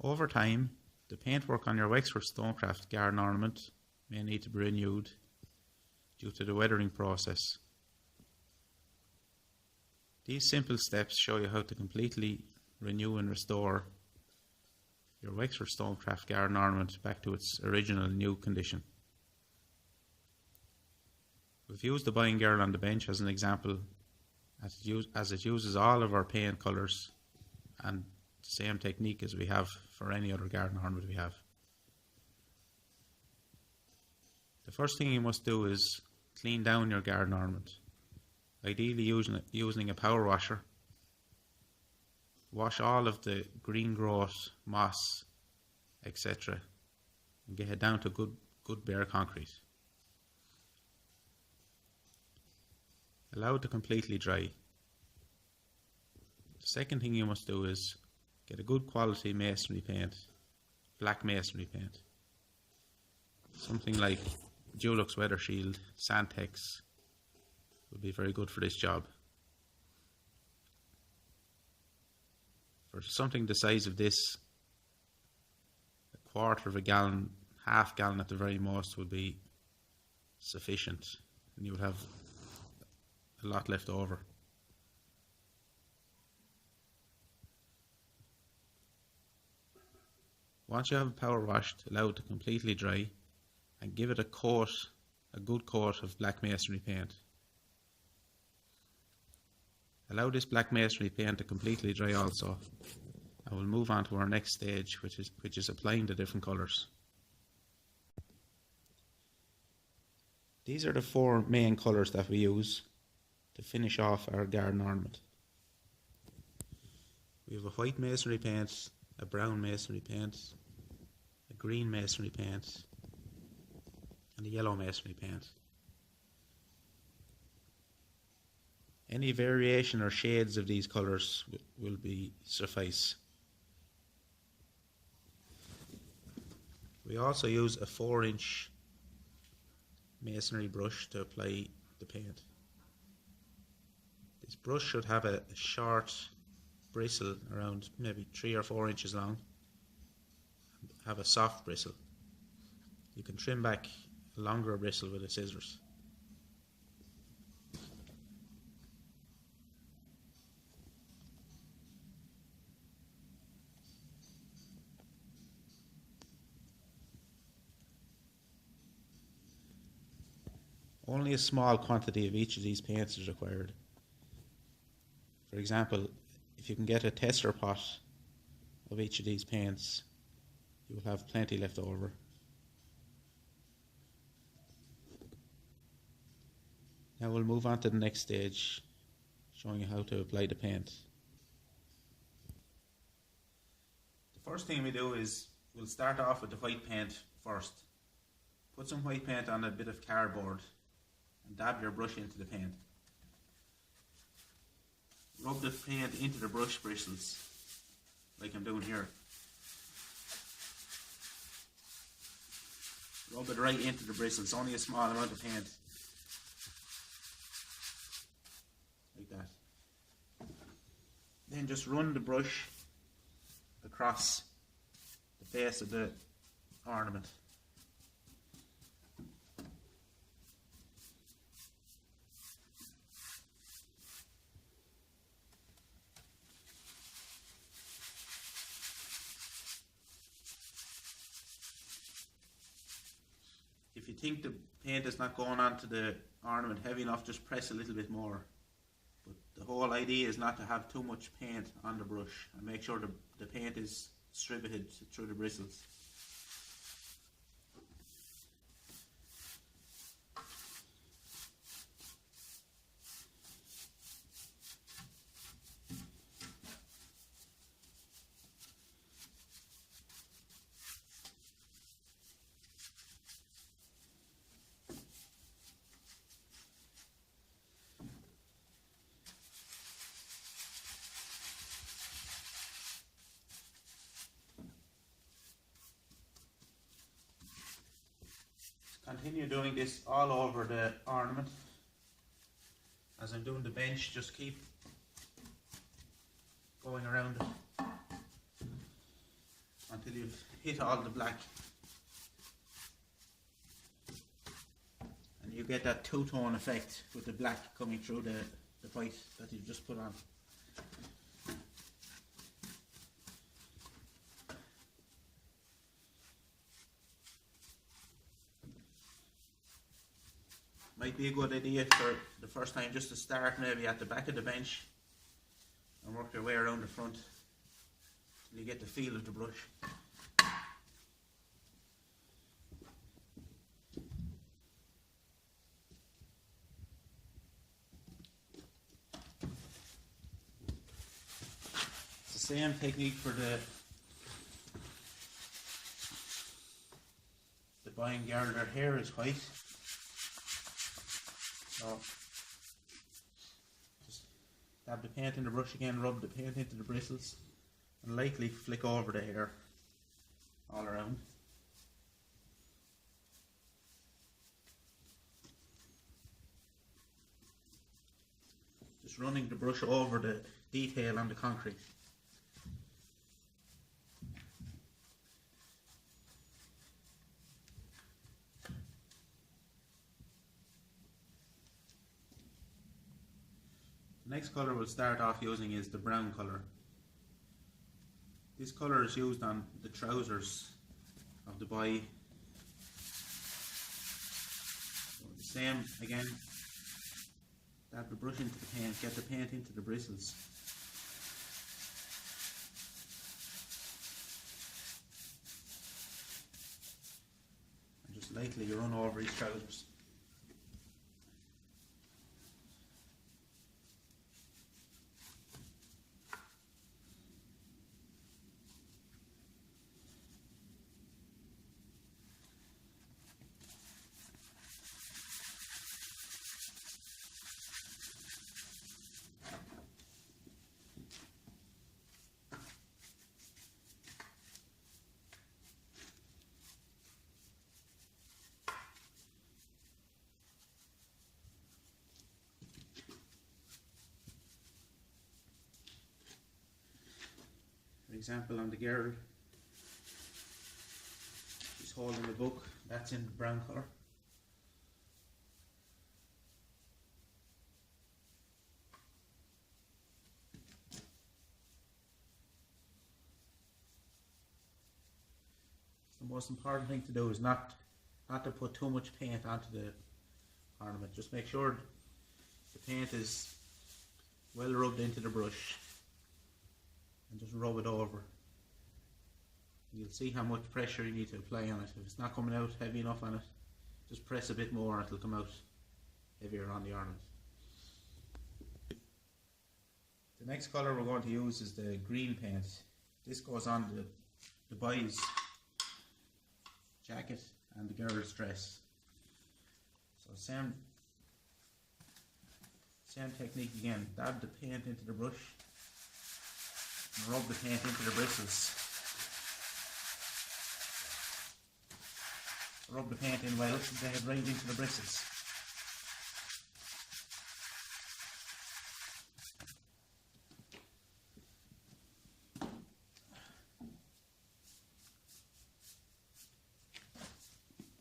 Over time, the paintwork on your Wexford Stonecraft garden ornament may need to be renewed due to the weathering process. These simple steps show you how to completely renew and restore your Wexford Stonecraft garden ornament back to its original new condition. We've used the Buying Girl on the bench as an example, as it uses all of our paint colours and the same technique as we have for any other garden ornament we have. The first thing you must do is clean down your garden ornament, ideally using a power washer. Wash all of the green growth, moss, etc. and get it down to good bare concrete. Allow it to completely dry. The second thing you must do is get a good quality masonry paint, black masonry paint. Something like Dulux Weather Shield, Santex would be very good for this job. For something the size of this, a quarter of a gallon, half gallon at the very most would be sufficient, and you would have a lot left over. Once you have it power washed, allow it to completely dry and give it a good coat of black masonry paint. Allow this black masonry paint to completely dry also, and we'll move on to our next stage, which is applying the different colours. These are the four main colours that we use to finish off our garden ornament. We have a white masonry paint, a brown masonry paint, a green masonry paint, and a yellow masonry paint. Any variation or shades of these colours will suffice. We also use a 4-inch masonry brush to apply the paint. This brush should have a short bristle around maybe 3 or 4 inches long, and have a soft bristle. You can trim back a longer bristle with the scissors. Only a small quantity of each of these paints is required. For example, if you can get a tester pot of each of these paints, you will have plenty left over. Now we'll move on to the next stage, showing you how to apply the paint. The first thing we do is we'll start off with the white paint first. Put some white paint on a bit of cardboard and dab your brush into the paint. Rub the paint into the brush bristles, like I'm doing here. Rub it right into the bristles, only a small amount of paint. Like that. Then just run the brush across the face of the ornament. If you think the paint is not going onto the ornament heavy enough, just press a little bit more. But the whole idea is not to have too much paint on the brush, and make sure the paint is distributed through the bristles. Continue doing this all over the ornament. As I'm doing the bench, just keep going around it you've hit all the black. And you get that two-tone effect with the black coming through the white that you've just put on. Might be a good idea for the first time just to start maybe at the back of the bench and work your way around the front till you get the feel of the brush. It's the same technique for the boy and girl. Their hair is white. So just dab the paint in the brush again, rub the paint into the bristles and lightly flick over the hair all around. Just running the brush over the detail on the concrete. The next colour we'll start off using is the brown colour. This colour is used on the trousers of the boy. So the same again, dab the brush into the paint, get the paint into the bristles. And just lightly run over his trousers. For example, on the girl, she's holding a book, that's in brown colour. The most important thing to do is not to put too much paint onto the ornament. Just make sure the paint is well rubbed into the brush. And just rub it over. You'll see how much pressure you need to apply on it. If it's not coming out heavy enough on it, just press a bit more and it'll come out heavier on the ornament. The next colour we're going to use is the green paint. This goes on the boy's jacket and the girl's dress. So same technique again. Dab the paint into the brush. And rub the paint into the bristles. Rub the paint in well until they head right into the bristles.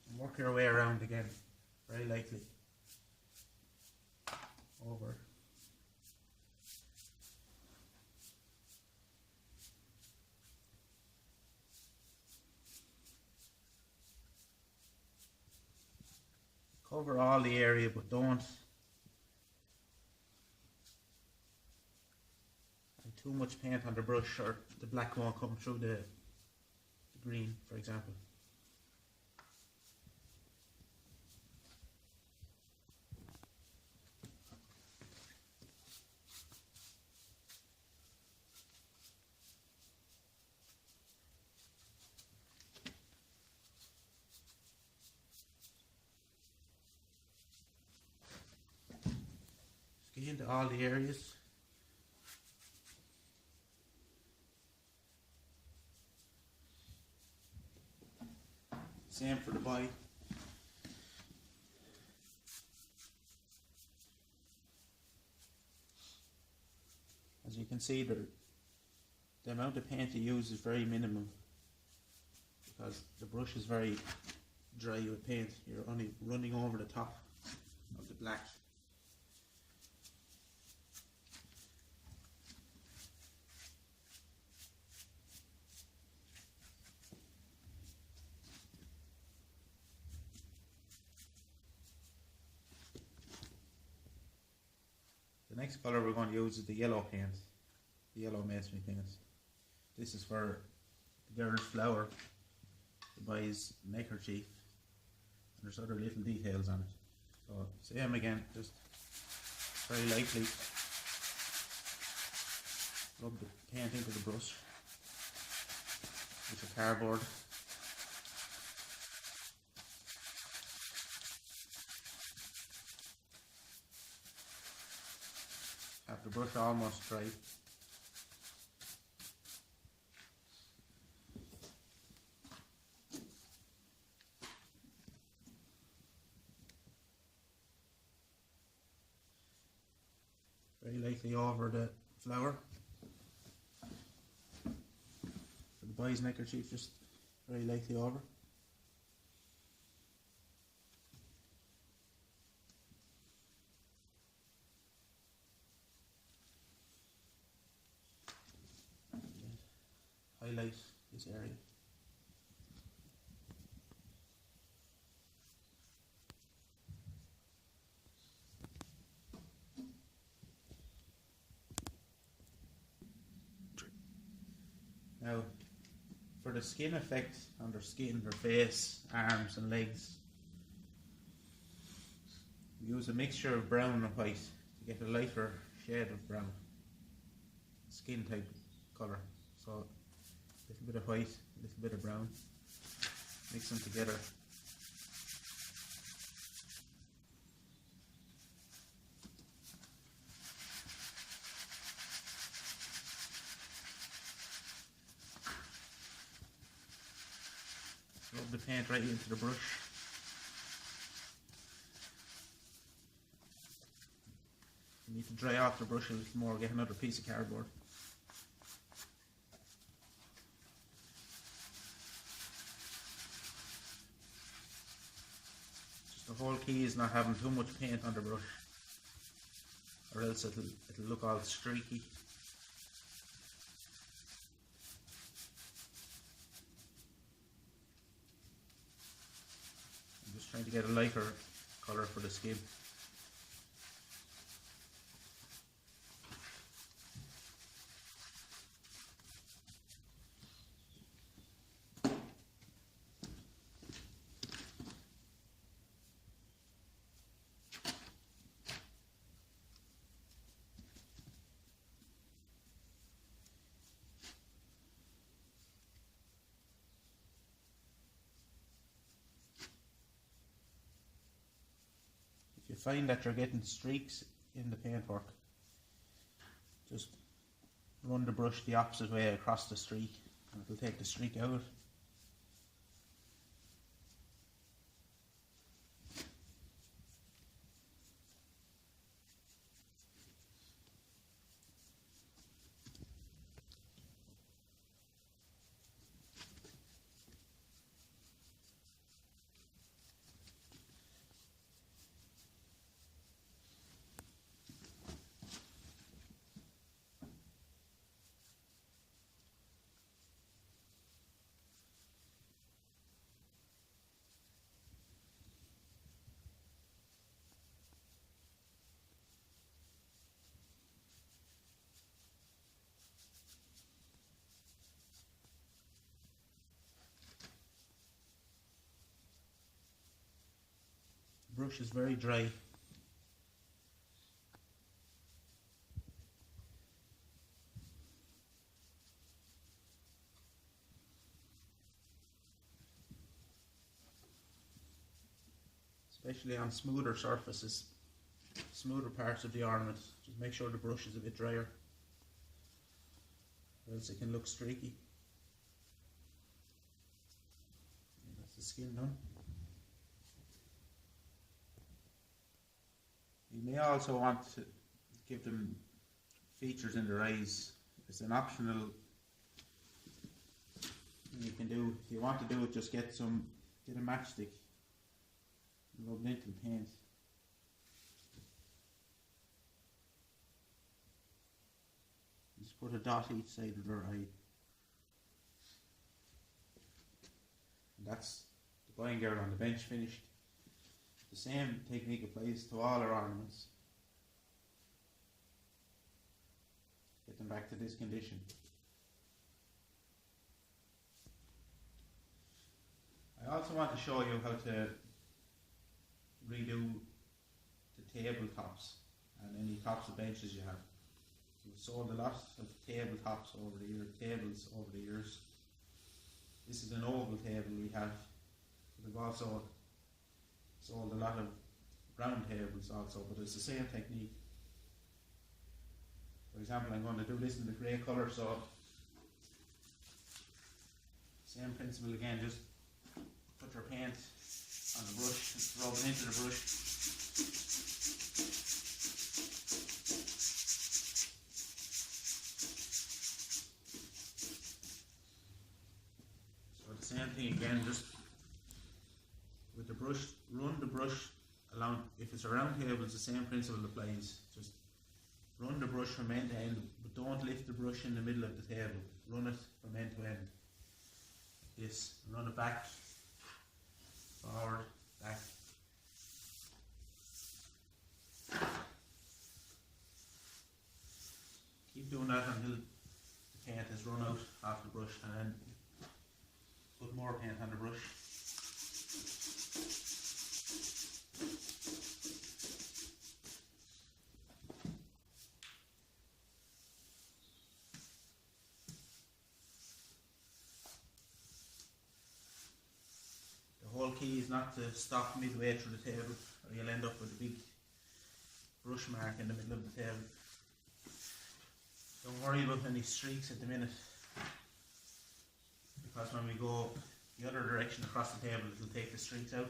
And work your way around again, very lightly. Over. Cover all the area, but don't add too much paint on the brush or the black won't come through the green, for example. Get into all the areas. Same for the boy. As you can see, the amount of paint you use is very minimum. because the brush is very dry with paint. You're only running over the top of the black. The next colour we're going to use is the yellow paint, the yellow masonry paint. This is for the girl's flower, the boy's neckerchief, and there's other little details on it. So same again, just very lightly rub the paint into the brush with the cardboard. Have the brush almost dry. Very lightly over the flower. For the boy's neckerchief, just very lightly over. Highlight this area. Now, for the skin effect on their skin, their face, arms and legs, we use a mixture of brown and white to get a lighter shade of brown, skin type colour. So a little bit of white, a little bit of brown, mix them together. Rub the paint right into the brush. You need to dry off the brush a little more, get another piece of cardboard. Just the whole key is not having too much paint on the brush, or else it'll look all streaky. Trying to get a lighter colour for the skin. If you find that you're getting streaks in the paintwork, just run the brush the opposite way across the streak and it'll take the streak out. The brush is very dry. Especially on smoother surfaces, smoother parts of the ornament, just make sure the brush is a bit drier, or else it can look streaky. And that's the skin done. You may also want to give them features in their eyes. It's an optional. You can do, if you want to do it, just get a matchstick and rub it into the paint. Just put a dot each side of their eye. And that's the boy and girl on the bench finished. The same technique applies to all our ornaments. Get them back to this condition. I also want to show you how to redo the tabletops and any tops of benches you have. We've sold a lot of tabletops over the years, tables over the years. This is an oval table we have. We've also sold a lot of round tables also, but it's the same technique. For example, I'm going to do this in the grey colour, so same principle again, just put your paint on the brush, rub it into the brush. So the same thing again, just with the brush, run the brush along. If it's a round table, it's the same principle applies. Just run the brush from end to end, but don't lift the brush in the middle of the table. Run it from end to end. This, run it back, forward, back. Keep doing that until the paint has run out off the brush, and then put more paint on the brush. The whole key is not to stop midway through the table, or you'll end up with a big brush mark in the middle of the table. Don't worry about any streaks at the minute, because when we go the other direction across the table, it will take the streaks out.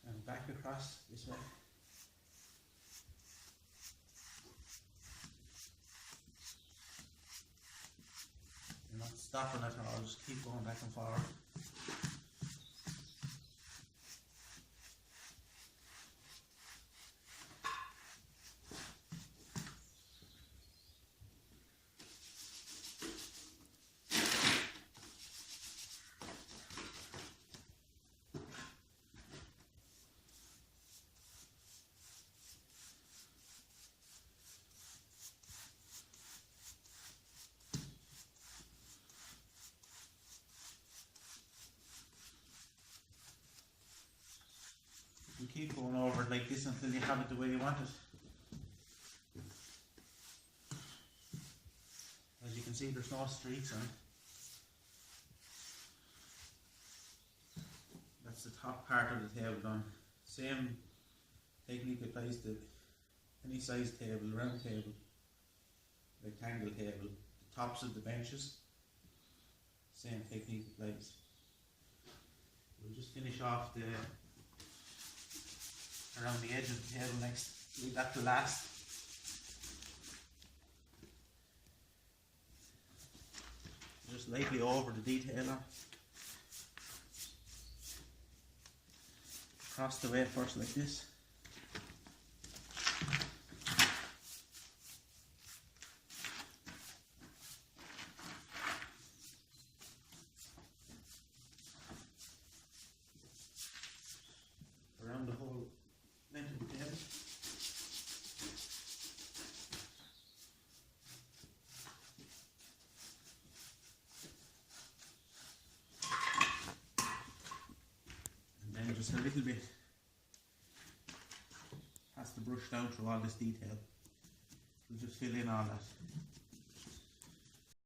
And back across this way. You're not stopping at all, just keep going back and forward. You keep going over it like this until you have it the way you want it. As you can see, there's no streaks on it. That's the top part of the table done. Same technique applies to any size table, round table, rectangle table, the tops of the benches. Same technique applies. We'll just finish off around the edge of the table next. Leave that to last. Just lightly over the detail on. Across the way first like this. Around the whole length of the table. And then just a little bit, pass the brush down through all this detail. We'll just fill in all that.